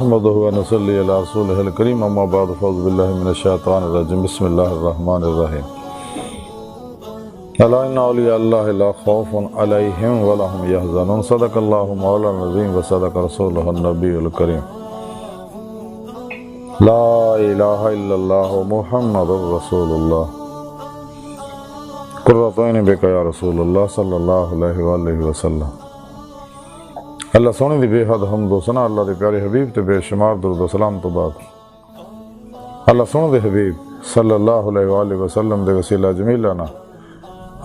نحمده ونصلي على رسوله الكريم اما بعد فاعوذ بالله من الشيطان الرجيم بسم الله الرحمن الرحيم الا ان اولیاء الله لا خوف عليهم ولا هم يحزنون صدق الله مولانا العظيم وصدق رسوله النبي الكريم لا اله الا الله محمد رسول الله قرۃ عین بک یا رسول اللہ صلی اللہ علیہ وآلہ وسلم۔ اللہ سونے دی بے حد حمد و ثنا اللہ دے پیارے حبیب تے بے شمار درود و سلام تو بعد اللہ سونے دے حبیب صلی اللہ علیہ وآلہ وسلم دے وسیلہ جمیلہ نا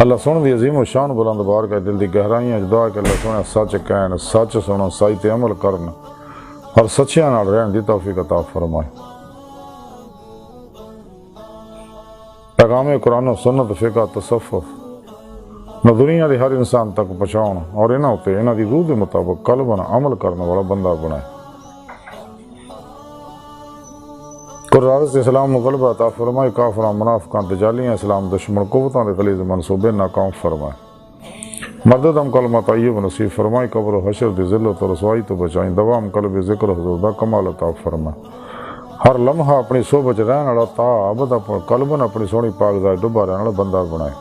اللہ سونے دی عظیم و شان بلند بارگاہ دل دی گہرائیاں دعا کہ اللہ سونے سچ کہن سچ سنو سچ تے عمل کرن اور سچیاں نال رہن دی توفیق عطا فرمائے۔ پیغام قرآن و سنت فقہ تصوف نہ دنیا دے ہر انسان تک پہنچاؤن اور انہاں اتے انہاں دی روح دے مطابق قلباً عمل کرنے والا بندہ بنائے۔ قرآن سے اسلام مغلبہ عطا فرمائے، کافران منافقان تجالیاں اسلام دشمن قوتاں دے غلیظ منصوبے ناکام فرمائے۔ مدد ہم کلمہ طیب نصیب فرمائے، قبر و حشر دی ذلت و رسوائی تو بچائیں، دوام قلب ذکر حضور دا کمال عطا فرمائے۔ ہر لمحہ اپنی صحبت رہن والا تا ابد قلباً اپنی سونی پاکزائے ڈبا رہن والا بندہ بنائے۔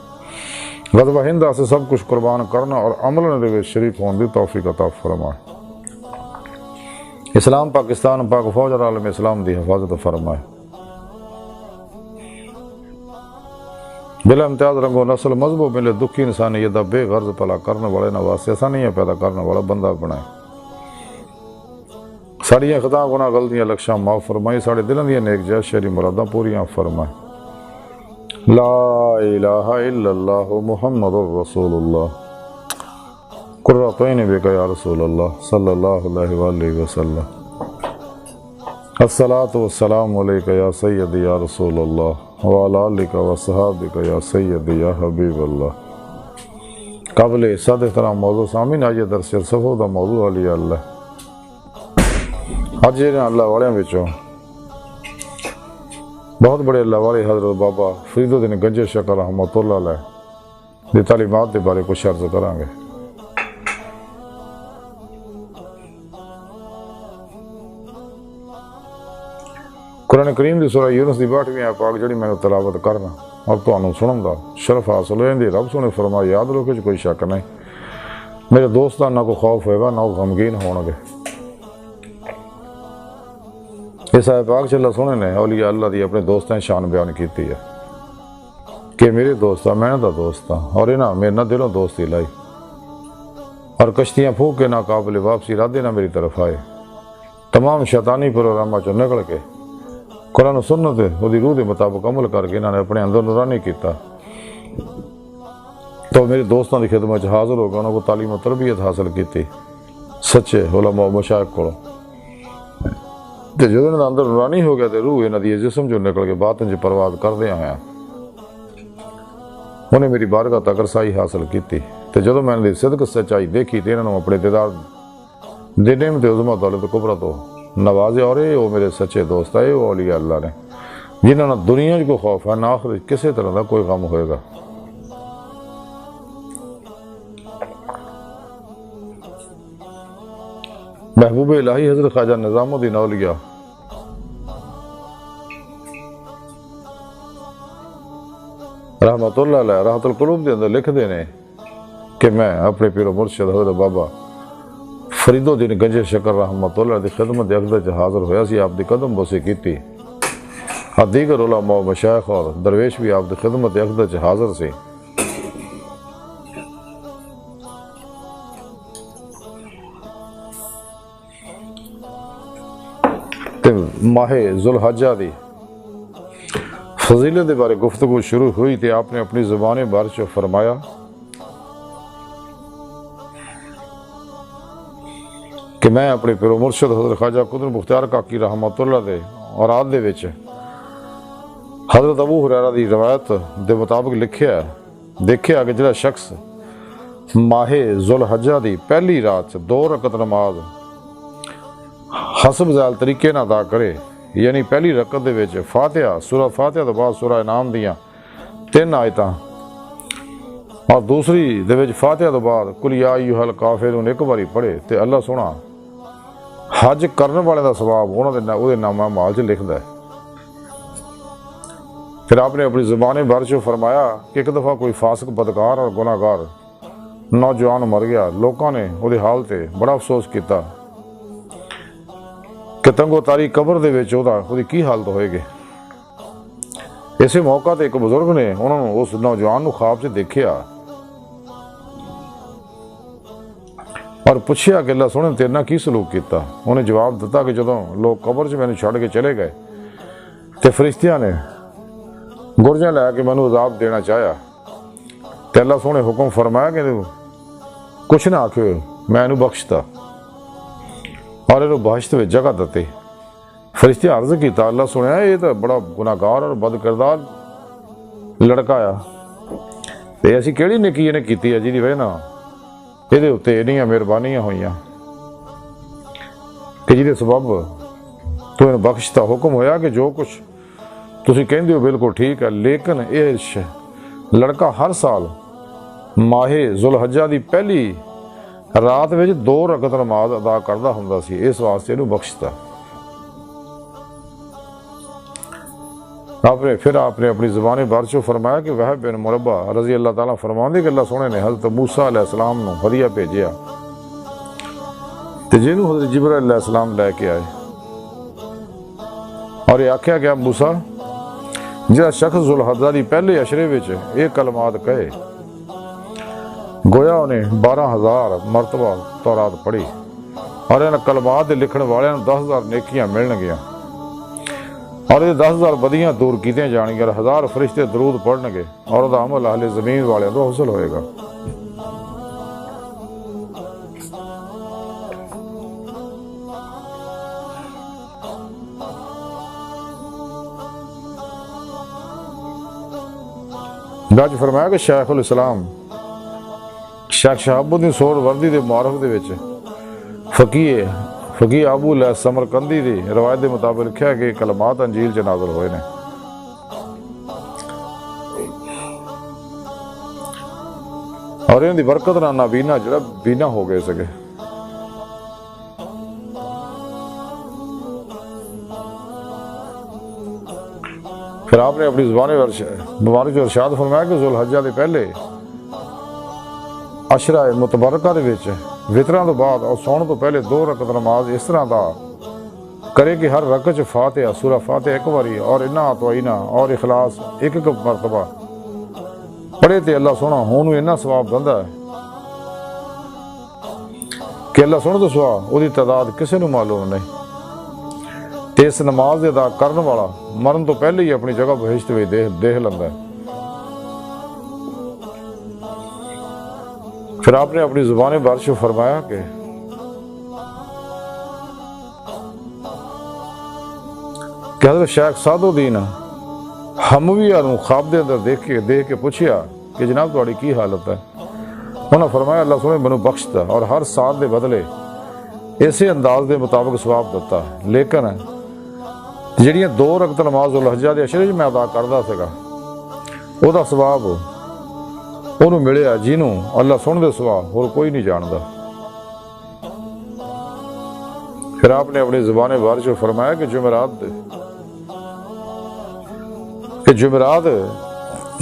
غضب ہندہ سے سب کچھ قربان کرنا اور عمل دے شریک ہون دی توفیق عطا فرمائے۔ اسلام پاکستان پاک فوج اور عالم اسلام دی حفاظت فرمائے۔ بلا امتیاز رنگ و نسل مذہب و ملے دکھی انسانیت دا بے غرض پلا کرنے والے نواسے آسانیاں پیدا کرنے والا بندہ بنائے۔ ساڑیاں خطا گناہ غلطیاں لکشاں معاف فرمائی، ساڑے دلوں دیاں نیک جائز شہری مراداں پوریاں فرمائے۔ لا الہ الا اللہ محمد رسول اللہ قرۃ عین بک یا رسول اللہ صلی اللہ علیہ وآلہ وسلم۔ الصلاۃ والسلام علیک یا سیدی یا رسول اللہ وعلی آلک وصحابک یا سیدی یا حبیب اللہ۔ قبل صد احترام موضوع سامعین، آئیے درس صفو دا موضوع علی اللہ۔ آج اللہ والیاں بچوں بہت بڑے اللہ والے حضرت بابا فرید الدین گنجے شکر رحمۃ اللہ علیہ دی تعلیمات کے بارے کچھ عرض کریں گے۔ قرآن کریم دی سورہ یونس دی 62ویں پاک جڑی میں تلاوت کرنا اور تانوں سنن دا شرف حاصل ہوئے دی رب سونے فرمایا یاد رکھو کہ کوئی شک نہیں، میرے دوستان نہ کو خوف ہوئے گا نہ غمگین ہون گے۔ اس آیت پاک سے اللہ سونے نے اولیاء اللہ دی اپنے دوستان شان بیان کیتی ہے کہ میرے دوست میں دا دوست ہاں اور انہاں میرے نہ دلوں دوستی لائی اور کشتیاں پھونک کے ناقابل واپسی ارادے نہ میری طرف آئے، تمام شیطانی پروگراماں چوں نکل کے قرآن و سنت دی روح دے مطابق عمل کر کے انہوں نے اپنے اندر نورانی کیتا تو میرے دوستوں کی خدمت حاضر ہو گیا، انہوں کو تعلیم و تربیت حاصل کیتی سچے علماء و مشائخ کو۔ جدو انہوں نے اندر نورانی ہو گیا تو روح انہوں دی جسم جو نکل کے باطن جو پرواز کر دیا ہیں انہیں میری بارگاہ تک رسائی حاصل کیتی تو جدو میں نے صدق سچائی دیکھی تو انہوں نے اپنے دیدار دینے میں عظمت دولت کبرا تو نوازے اور وہ میرے سچے دوست آئے وہ اولیاء اللہ نے جنہوں نے دنیا کو خوف ہے نہ آخر کسی طرح کا کوئی غم ہوئے گا۔ محبوب الہی حضرت خواجہ نظام الدین اولیاء رحمت اللہ علیہ راحت القلوب دے اندر لکھ دینے کہ میں اپنے پیر و مرشد حضرت بابا فرید الدین گنجے شکر رحمت اللہ دی خدمت اقدس حاضر ہویا سی، آپ دی قدم بوسی کیتی اور دیگر علماء و مشائخ اور درویش بھی آپ دی خدمت اقدس حاضر سی۔ ماہ ذوالحجہ دی فضیلت کے بارے گفتگو شروع ہوئی تھی، آپ نے اپنی زبان بارش فرمایا کہ میں اپنے پیر و مرشد حضرت خواجہ قدر مختار کاکی رحمت اللہ دے اور آد دے وچ حضرت ابو ہریرہ دی روایت دے مطابق لکھیا دیکھیا کہ جڑا شخص ماہ ذوالحجہ دی پہلی رات 2 رکعت نماز حسب ذال طریقے نہ ادا کرے، یعنی پہلی رکعت دے وچ فاتحہ سورہ فاتحہ تو بعد سورہ انعام دیاں 3 آیتاں اور دوسری دے وچ فاتحہ تو بعد قل یا ایھا الکافرون ایک باری پڑھے تے اللہ سونا حج کرنے والے کا سواب وہ نامہ مال چ لکھتا ہے۔ پھر آپ نے اپنی زبان بھر چ فرمایا کہ ایک دفعہ کوئی فاسق بدکار اور گناہ گار نوجوان مر گیا، لوگوں نے وہ حال تے بڑا افسوس کیتا کہ تنگو تاری قبر دے وچ وہ کی حالت ہوئے گی۔ اسی موقع تے ایک بزرگ نے انہوں نے اس نوجوان خواب سے دیکھیا اور پوچھیا کہ اللہ سونے تیرے نال کی سلوک کیتا؟ انہیں جواب دیتا کہ جدوں لوگ قبر سے مینوں چھڑ کے چلے گئے تے فرشتیاں نے گرجاں لے کے مینوں عذاب دینا چاہیا تے اللہ سونے حکم فرمایا کہ کچھ نہ آکھو، میں اینوں بخشتا اور اینوں بہشت وچ جگہ دتی۔ فرشتے عرض کیتا اللہ سنیا یہ تو بڑا گناہ گار اور بد کردار لڑکا آ تے ایسی کیڑی نیکی نے کیتی ہے جی دی وجہ نال یہ اتنے اینیاں مہربانیاں ہوئیاں کہ جی سبب تو انہیں بخشتا۔ حکم ہویا کہ جو کچھ تسی کہندے ہو بالکل ٹھیک ہے، لیکن یہ لڑکا ہر سال ماہ ذوالحجہ دی پہلی رات وچ 2 رکعت نماز ادا کردا ہوندا سی، اس واسطے انہوں بخشتا۔ پھر آپ نے اپنی زبان بھر چ فرمایا کہ وہب بن مربع رضی اللہ تعالیٰ فرماندے کہ اللہ سونے نے حضرت موسیٰ علیہ السلام نو ہدیہ بھیجیا تے جنوں حضرت جبرائیل علیہ السلام لے کے آئے اور یہ آکھیا کہ موسیٰ جہاں شخص ذوالحجہ دی پہلے عشرے وچ یہ کلمات کہے گویا انہیں 12,000 مرتبہ تورات پڑھی اور ان کلمات دے لکھن والوں 10,000 نیکیاں ملن گیاں اور یہ 10,000 بدیاں دور کیتیاں جان گیا اور 1000 فرشتے درود پڑھن گے اور وہ عمل اہل زمین والے تو حاصل ہوئے گا۔ باج فرمایا کہ شیخ الاسلام شیخ شہاب الدین سہروردی دے معارف دے وچ فقیہ ابو اللہ سمرقندی دی روایت دے مطابق لکھا کہ کلمات انجیل چ نازل ہوئے نے۔ اور ان دی برکت نال نابینا جڑا بینا ہو گئے سکے۔ پھر آپ نے اپنی زبان مبارک ارشاد فرمایا کہ ذوالحجہ دے پہلے عشرہ متبرکہ دے وچ وطراں تو بعد اور سون تو پہلے 2 رکعت نماز اس طرح دا کرے کہ ہر رکعت فاتحہ سورہ فاتحہ ایک باری اور انا اطوئینا اور اخلاص ایک مرتبہ پڑھے تے اللہ سونا انہوں اینا ثواب دندا ہے کہ اللہ سونا تو سوا وہ دی تعداد کسے نو معلوم نہیں تے اس نماز ادا کرن والا مرن تو پہلے ہی اپنی جگہ بہشت وچ دیکھ لندا ہے۔ پھر آپ نے اپنی زبان بھر چ فرمایا کہ حضرت شیخ سعد الدین حمویہ نو خواب دے اندر دیکھ کے پوچھیا کہ جناب تہاڈی کی حالت ہے؟ انہوں نے فرمایا اللہ سونے مینوں بخشتا اور ہر سال دے بدلے اسی انداز دے مطابق ثواب دیتا ہے، لیکن جہڑیاں 2 رکعت نماز ذوالحجہ دے عشرے میں ادا کردا سگا وہ دا ثواب انہوں ملیا جنہوں اللہ سن دے سوا اور کوئی نہیں جاندا۔ پھر آپ نے اپنی زبان بھر چ فرمایا کہ جمعرات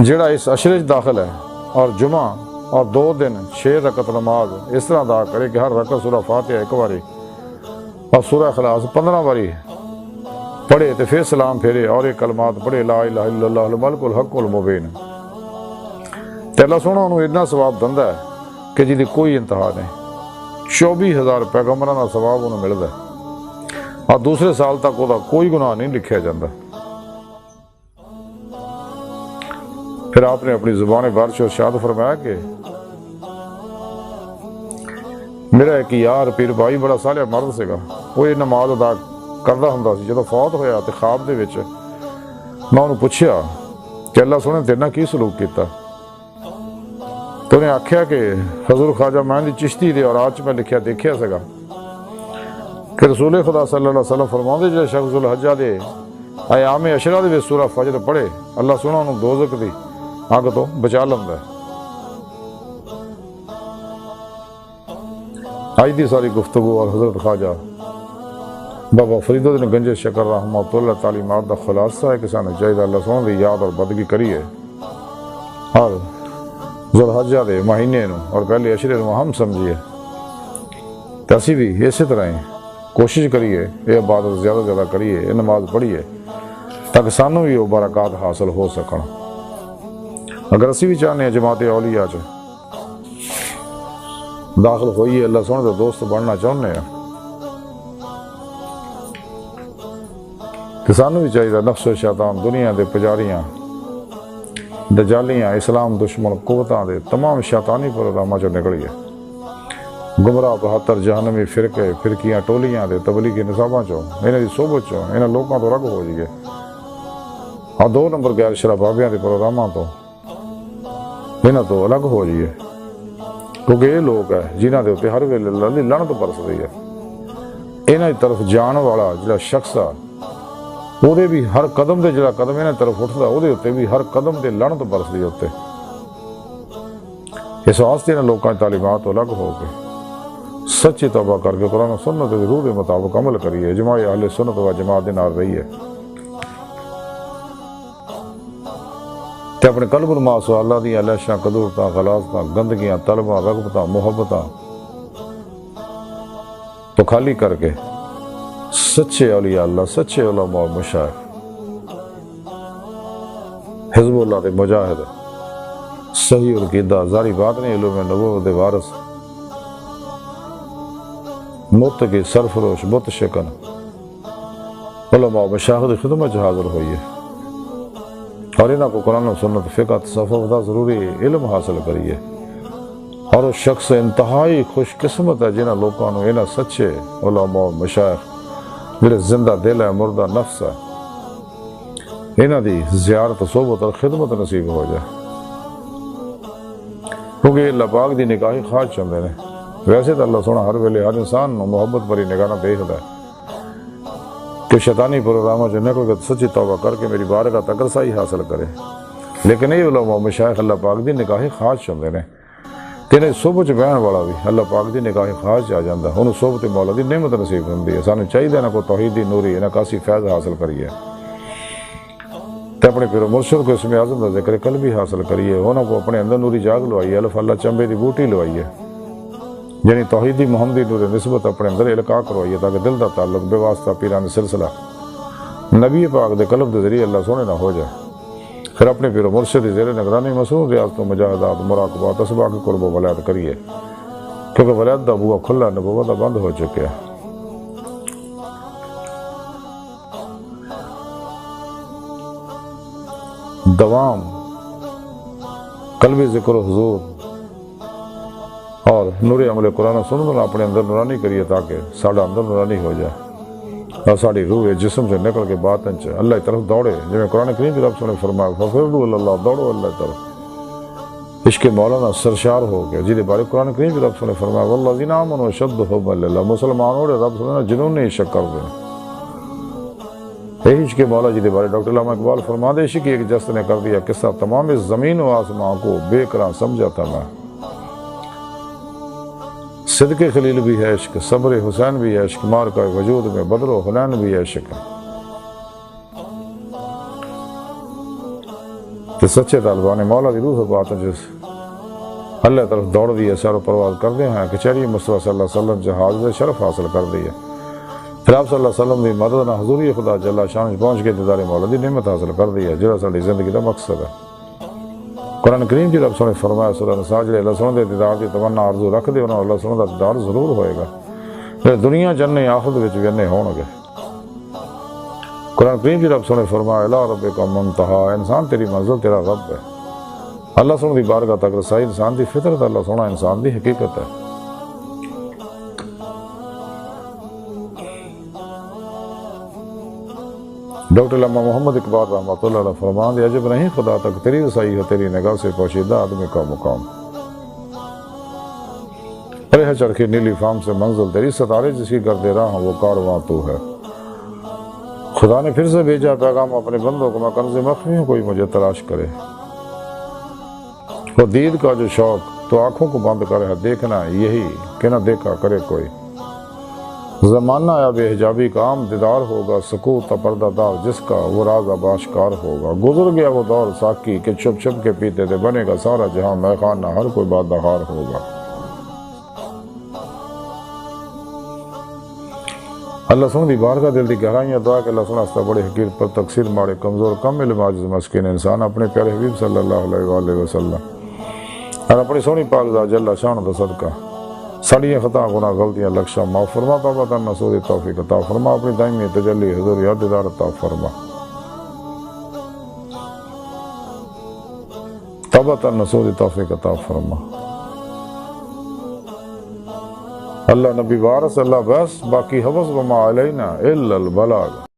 جڑا اس عشرے داخل ہے اور جمعہ اور 2 دن 6 رکعت نماز اس طرح ادا کرے کہ ہر رکعت سورہ فاتحہ ایک باری اور سورہ اخلاص 15 باری پڑھے تو پھر سلام پھیرے اور یہ کلمات پڑھے لا الہ الا اللہ الملک الحق المبین تے اللہ سونا انہوں اتنا ثواب دندا ہے کہ جی کوئی انتہا نہیں۔ 24,000 پیغمبراں دا ثواب انہوں ملدا ہے اور دوسرے سال تک وہ کوئی گناہ نہیں لکھیا جاندہ۔ پھر آپ نے اپنی زبان بھر چ ارشاد فرمایا کہ میرا ایک یار پیر بھائی بڑا صالح مرد سگا، وہ یہ نماز ادا کردا ہوندا سی، جدوں فوت ہویا تے خواب دے وچ میں انہوں پوچھیا کہ اللہ سونے تیرے نال کی سلوک کیتا؟ تو انہیں آکھیا کہ حضور خواجہ معین دی چشتی دے اور آج میں لکھیا دیکھیا سگا کہ رسول خدا صلی اللہ علیہ وسلم فرماندے جڑے شخص ذوالحجہ دے ایام عشرہ دے سورہ فجر پڑھے اللہ سونا انہوں دوزخ دی اگ تو بچا لیندا ہے۔ اج دی ساری گفتگو اور حضرت خواجہ بابا فرید الدین گنج شکر رحمۃ اللہ تعلیمات کا خلاصہ ہے کہ سانو چاہیے اللہ سونے دی یاد اور بندگی کریے اور ذوالحجہ دے مہینے نو اور پہلے عشرے نو ہم سمجھیے تو اسی بھی اسی طرح ہی کوشش کریے یہ عبادت زیادہ زیادہ کریے یہ نماز پڑھیے تاکہ سانو بھی وہ برکات حاصل ہو سکن۔ اگر اسی بھی چاہنے ہیں جماعت اولیاء چ داخل ہوئیے اللہ سونے کا دوست بننا چاہنے ہیں تو سانو بھی چاہیے نفس و شیطان دنیا دے پجاریاں دجالیاں اسلام دشمن قوتاں دے تمام شیطانی پروگراماں چ نکلیے گمراہ بہتر جہنمی فرقے فرقیاں ٹولیاں دے تبلیغی نصاباں چوں انہاں دی صحبت چوں انہاں لوکاں تو رگ ہو جائیے اور 2 نمبر غیر شرع بابیاں دے پروگراماں تو انہاں تو الگ ہو جائیے کیونکہ یہ لوگ ہے جنہاں دے اتنے ہر ویلے اللہ دی لعنت برس رہی ہے۔ انہاں دی طرف جان والا جڑا شخص آ وہ بھی ہر قدم دے جڑا قدم انہاں طرف اٹھدا وہ اتنے بھی ہر قدم دے لعنت برس رہی ہے۔ اس واسطے انہاں لوکاں دی تعلیمات الگ ہو کے سچی توبہ کر کے قرآن و سنت کے روح کے مطابق عمل کریے جماع اہل سنت و جماعت دے نال رہیے تے اپنے قلب نما اللہ دیاں لہشاں قدورتاں غلاظتاں گندگیاں طلباں رغبتاں محبتاں تو خالی کر کے سچے اولیاء اللہ سچے علماء مشائخ حزب اللہ دے مجاہد صحیح العقیدہ ظاہری بات نہیں علوم نبوت دے وارث متقی سرفروش بت شکن علماء مشائخ دی خدمت حاضر ہوئی ہے اور انہاں کو قرآن و سنت فقہ تصوف دا ضروری علم حاصل کریے اور اس شخص انتہائی خوش قسمت ہے جنہاں لوگوں نے انہاں سچے علماء مشائخ جڑے زندہ دل ہے مردہ نفس ہے انہاں دی زیارت صحبت اور خدمت نصیب ہو جائے کیونکہ اللہ پاک دی نگاہی خواہش چاہتے ہیں۔ ویسے تو اللہ سونا ہر ویلے ہر انسان نو محبت بری نگاہ نہ دیکھتا ہے کہ شیطانی پروگراموں سے نکل کے سچی توبہ کر کے میری بارگاہ تک رسائی حاصل کرے، لیکن یہ علماء مشائخ اللہ پاک دی نگاہی خواہش چاہتے ہیں کہ انہیں صحبت چ بہن والا بھی اللہ پاک دی نگاہی خواہش آ جاتا ہے انہوں صحبت مولا دی نعمت نصیب ہوندی ہے۔ سانو چاہیے نہ کوئی توحیدی نوری نہ کاسی فیض حاصل کریے تے اپنے پیر مرشد کو اسم اعظم کا ذکر قلبی حاصل کریے انہوں کو اپنے اندر نوری جاگ لوائیے الف اللہ چمبے دی بوٹی لوائیے یعنی توحیدی محمدی نور نسبت اپنے اندر القاء کروائیے تاکہ دل دا تعلق بے واسطہ پیران سلسلہ نبی پاک دے قلب دے ذریعے اللہ سونے نہ ہو جائے۔ پھر اپنے پیر مرشد زیر نگرانی مصنون ریاضت و مجاہدات مراقبات اسباق قرب و ولایت کریے کیونکہ ولایت دا بوا کھلا نبوت دا بند ہو چکے ہیں۔ دوام قلبی ذکر و حضور اور نور عمل قرآن و سنت اپنے اندر نورانی کریے تاکہ ساڑھا اندر نورانی ہو جائے اور ساڑھی روح جسم سے نکل کے باطن چ اللہ کی طرف دوڑے جو قرآن کریم کی رب نے فرمایا ففروا اللہ دوڑو اللہ کی طرف عشق مولانا سرشار ہو گیا جہدے بارے قرآن کریم کی رب نے فرمایا والذین آمنوا اشد حبا للہ مسلمانوں نے رب نے جنون نے عشق کر دیں یہی عشق مولا جہدے بارے ڈاکٹر علامہ اقبال فرما دے عشق ایک جست نے کر دیا قصہ تمام اس زمین و آسمان کو بے قرار سمجھا تھا میں صدق خلیل بھی ہے عشق صبر حسین بھی ہے عشق مار کا وجود میں بدر و حنین بھی ہے عشق کہ سچے طالبان مولا کی روح بات جس اللہ طرف دوڑ دی سیر و پرواز کر دے ہیں کچہری مصطفیٰ صلی اللہ علیہ وسلم جہاز شرف حاصل کر دی ہے پھر آپ صلی اللہ علیہ وسلم دی مدد نہ حضوری خدا جل شان پہنچ کے دیدار مولا دی نعمت حاصل کر دی ہے جڑا ساری زندگی کا مقصد ہے۔ قرآن کریم کی رب نے فرمایا سورہ نساء جڑے اللہ سبحانہ دے دیدار دی تمنا آرزو رکھ دے انہاں اللہ سبحانہ دا دیدار ضرور ہوئے گا پھر دنیا جننے آخرت وچ بھی اننے ہون گے۔ قرآن کریم کی رب نے فرمایا الی ربک منتہا انسان تیری منزل تیرا رب ہے۔ اللہ سبحانہ دی بارگاہ تک رسائی انسان دی فطرت اللہ سبحانہ انسان دی حقیقت ہے۔ ڈاکٹر علامہ محمد اقبال رحمۃ اللہ علیہ فرمان دے عجب نہیں خدا تک تیری رسائی ہے تیری نگاہ سے پوشیدہ آدمی کا مقام رہ چرخی نیلی فام سے منزل تیری ستارے جس کی گردِ راہ وہ کارواں تو ہے۔ خدا نے پھر سے بھیجا پیغام اپنے بندوں کو میں کنز مخفی ہوں کوئی مجھے تلاش کرے وہ دید کا جو شوق تو آنکھوں کو بند کر ہے دیکھنا یہی کہ نہ دیکھا کرے کوئی زمانہ یا بے حجابی کا عام دیدار ہوگا، سکوت پردہ دار جس کا وہ راز اب آشکار ہوگا۔ گزر گیا وہ دور ساقی کہ چھپ چھپ کے پیتے تھے، بنے گا سارا جہاں میخانہ، ہر کوئی بادہار ہوگا۔ اللہ سن دی بارگاہ دل دی گہرائیاں دعا کہ اللہ سنا استا بڑے حقیر پر تقصیر ماڑے کمزور کم علم عاجز مسکین انسان اپنے پیارے حبیب صلی اللہ علیہ وآلہ وسلم اور اپنی سونی پاک ذات جل شان دا صدقہ ساڑیاں خطا گناہ غلطیاں لکشا معاف فرما، توبہ نصوح توفیق عطا فرما، اپنی دائمی تجلی حضور یاد دار عطا فرما، توبہ نصوح توفیق عطا فرما۔ اللہ نبی وارث اللہ بس، باقی حفظ وما علینا الا البلاغ۔